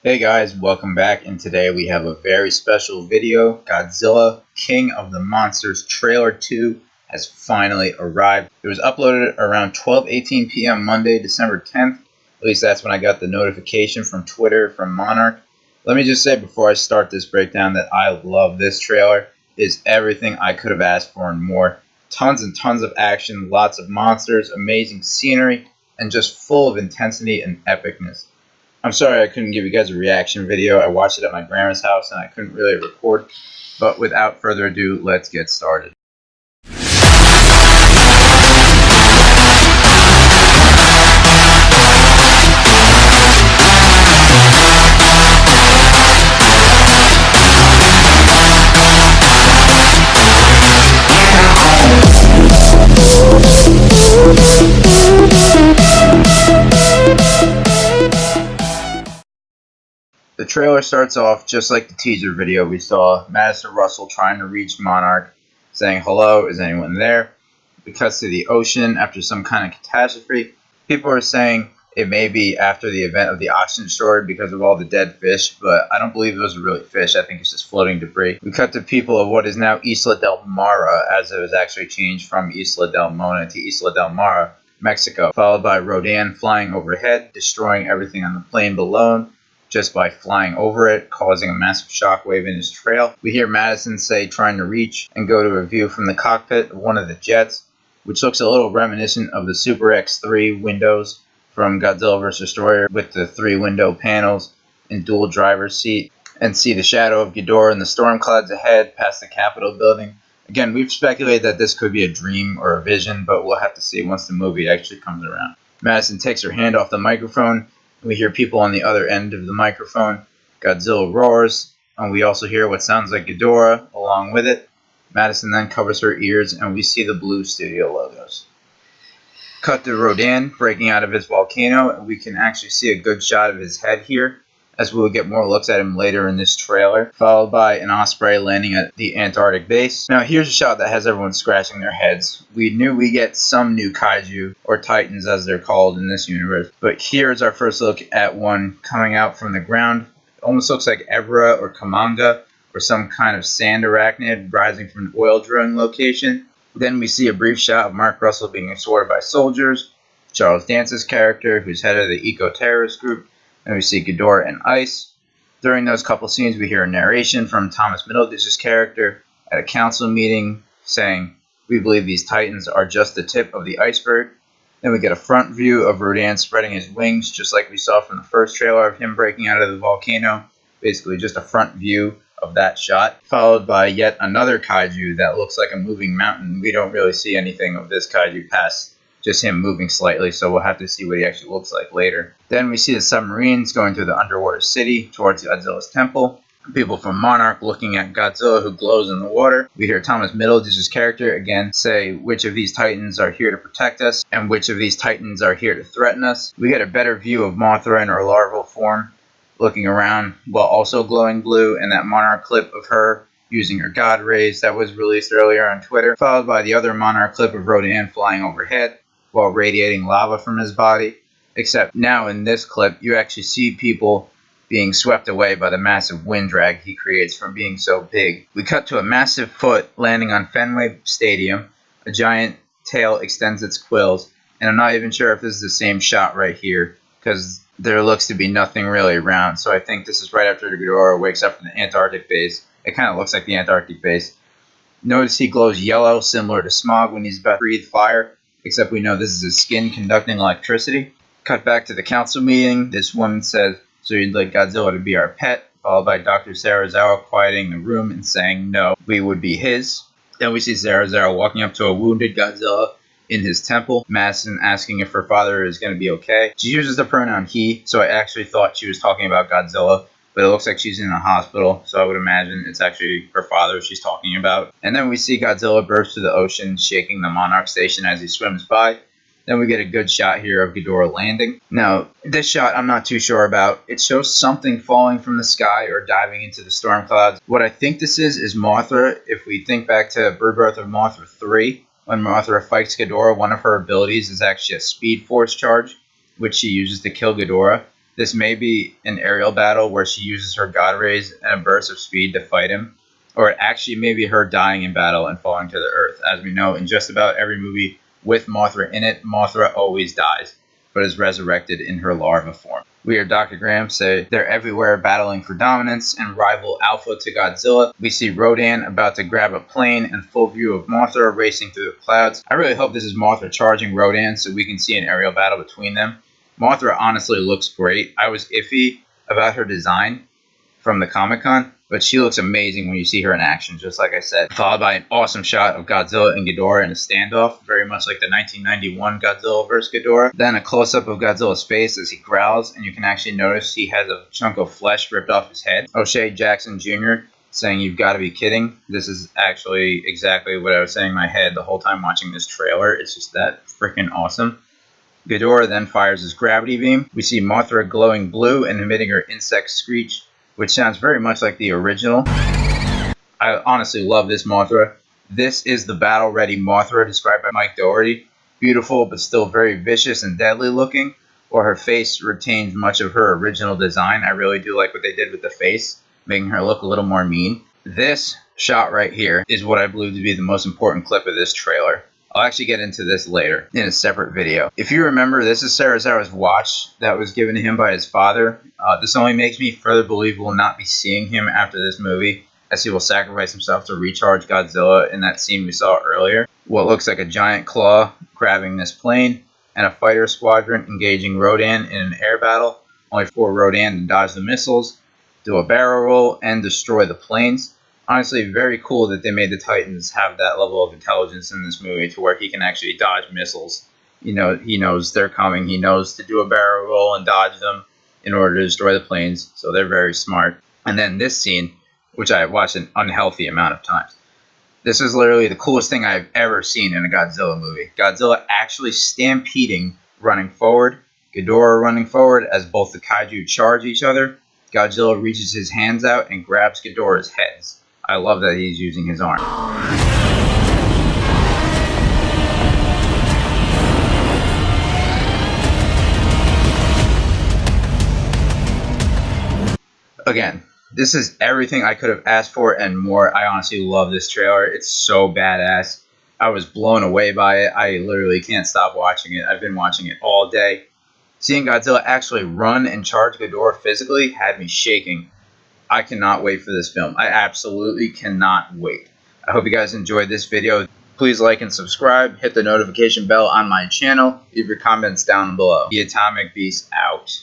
Hey guys, welcome back, and today we have a very special video. Godzilla, King of the Monsters Trailer 2 has finally arrived. It was uploaded around 12:18 p.m. Monday, December 10th. At least that's when I got the notification from Twitter from Monarch. Let me just say before I start this breakdown that I love this trailer. It is everything I could have asked for and more. Tons and tons of action, lots of monsters, amazing scenery, and just full of intensity and epicness. I'm sorry I couldn't give you guys a reaction video. I watched it at my grandma's house and I couldn't really record. But without further ado, let's get started. The trailer starts off just like the teaser video we saw. Madison Russell trying to reach Monarch, saying, "Hello, is anyone there?" It cuts to the ocean after some kind of catastrophe. People are saying it may be after the event of the oxygen shortage because of all the dead fish, but I don't believe those are really fish. I think it's just floating debris. We cut to people of what is now Isla del Mara, as it was actually changed from Isla del Mona to Isla del Mara, Mexico, followed by Rodan flying overhead, destroying everything on the plane below just by flying over it, causing a massive shockwave in his trail. We hear Madison say trying to reach and go to a view from the cockpit of one of the jets, which looks a little reminiscent of the Super X3 windows from Godzilla vs. Destroyer with the 3 window panels and dual driver's seat, and see the shadow of Ghidorah in the storm clouds ahead past the Capitol building. Again, we've speculated that this could be a dream or a vision, but we'll have to see once the movie actually comes around. Madison takes her hand off the microphone. We hear people on the other end of the microphone. Godzilla roars, and we also hear what sounds like Ghidorah along with it. Madison then covers her ears, and we see the blue studio logos. Cut to Rodan breaking out of his volcano, and we can actually see a good shot of his head here, as we will get more looks at him later in this trailer, followed by an osprey landing at the Antarctic base. Now here's a shot that has everyone scratching their heads. We knew we get some new kaiju, or titans as they're called in this universe, but here's our first look at one coming out from the ground. It almost looks like Ebra or Kamanga, or some kind of sand arachnid rising from an oil drilling location. Then we see a brief shot of Mark Russell being escorted by soldiers, Charles Dance's character, who's head of the eco-terrorist group, and we see Ghidorah and Ice. During those couple scenes, we hear a narration from Thomas Middleditch's character at a council meeting saying, "We believe these titans are just the tip of the iceberg." Then we get a front view of Rodan spreading his wings, just like we saw from the first trailer of him breaking out of the volcano. Basically just a front view of that shot, followed by yet another kaiju that looks like a moving mountain. We don't really see anything of this kaiju past just him moving slightly, so we'll have to see what he actually looks like later. Then we see the submarines going through the underwater city towards Godzilla's temple. People from Monarch looking at Godzilla who glows in the water. We hear Thomas Middleditch's character again say which of these titans are here to protect us and which of these titans are here to threaten us. We get a better view of Mothra in her larval form looking around while also glowing blue, and that Monarch clip of her using her God rays that was released earlier on Twitter, followed by the other Monarch clip of Rodan flying overhead while radiating lava from his body. Except now in this clip, you actually see people being swept away by the massive wind drag he creates from being so big. We cut to a massive foot landing on Fenway Stadium. A giant tail extends its quills, and I'm not even sure if this is the same shot right here, because there looks to be nothing really around. So I think this is right after Ghidorah wakes up from the Antarctic base. It kind of looks like the Antarctic base. Notice he glows yellow, similar to Smog when he's about to breathe fire, except we know this is his skin conducting electricity. Cut back to the council meeting. This woman says, "So you'd like Godzilla to be our pet?" Followed by Dr. Sarazawa quieting the room and saying, "No, we would be his." Then we see Sarazawa walking up to a wounded Godzilla in his temple. Madison asking if her father is going to be okay. She uses the pronoun he, so I actually thought she was talking about Godzilla, but it looks like she's in a hospital, so I would imagine it's actually her father she's talking about. And then we see Godzilla burst through the ocean, shaking the Monarch station as he swims by. Then we get a good shot here of Ghidorah landing. Now, this shot I'm not too sure about. It shows something falling from the sky or diving into the storm clouds. What I think this is Mothra. If we think back to Birth of Mothra 3, when Mothra fights Ghidorah, one of her abilities is actually a Speed Force charge, which she uses to kill Ghidorah. This may be an aerial battle where she uses her God Rays and a burst of speed to fight him, or it actually may be her dying in battle and falling to the earth. As we know, in just about every movie with Mothra in it, Mothra always dies, but is resurrected in her larva form. We hear Dr. Graham say they're everywhere battling for dominance and rival Alpha to Godzilla. We see Rodan about to grab a plane and full view of Mothra racing through the clouds. I really hope this is Mothra charging Rodan so we can see an aerial battle between them. Mothra honestly looks great. I was iffy about her design from the Comic-Con, but she looks amazing when you see her in action, just like I said. Followed by an awesome shot of Godzilla and Ghidorah in a standoff, very much like the 1991 Godzilla vs. Ghidorah. Then a close-up of Godzilla's face as he growls, and you can actually notice he has a chunk of flesh ripped off his head. O'Shea Jackson Jr. saying, "You've got to be kidding." This is actually exactly what I was saying in my head the whole time watching this trailer. It's just that freaking awesome. Ghidorah then fires his gravity beam. We see Mothra glowing blue and emitting her insect screech, which sounds very much like the original. I honestly love this Mothra. This is the battle-ready Mothra described by Mike Dougherty. Beautiful, but still very vicious and deadly looking, while her face retains much of her original design. I really do like what they did with the face, making her look a little more mean. This shot right here is what I believe to be the most important clip of this trailer. I'll actually get into this later in a separate video. If you remember, this is Sarazawa's watch that was given to him by his father. This only makes me further believe we'll not be seeing him after this movie, as he will sacrifice himself to recharge Godzilla in that scene we saw earlier. What looks like a giant claw grabbing this plane, and a fighter squadron engaging Rodan in an air battle, only for Rodan to dodge the missiles, do a barrel roll, and destroy the planes. Honestly, very cool that they made the Titans have that level of intelligence in this movie to where he can actually dodge missiles. You know, he knows they're coming. He knows to do a barrel roll and dodge them in order to destroy the planes. So they're very smart. And then this scene, which I watched an unhealthy amount of times. This is literally the coolest thing I've ever seen in a Godzilla movie. Godzilla actually stampeding, running forward. Ghidorah running forward as both the kaiju charge each other. Godzilla reaches his hands out and grabs Ghidorah's heads. I love that he's using his arm. Again, this is everything I could have asked for and more. I honestly love this trailer. It's so badass. I was blown away by it. I literally can't stop watching it. I've been watching it all day. Seeing Godzilla actually run and charge Ghidorah physically had me shaking. I cannot wait for this film. I absolutely cannot wait. I hope you guys enjoyed this video. Please like and subscribe. Hit the notification bell on my channel. Leave your comments down below. The Atomic Beast out.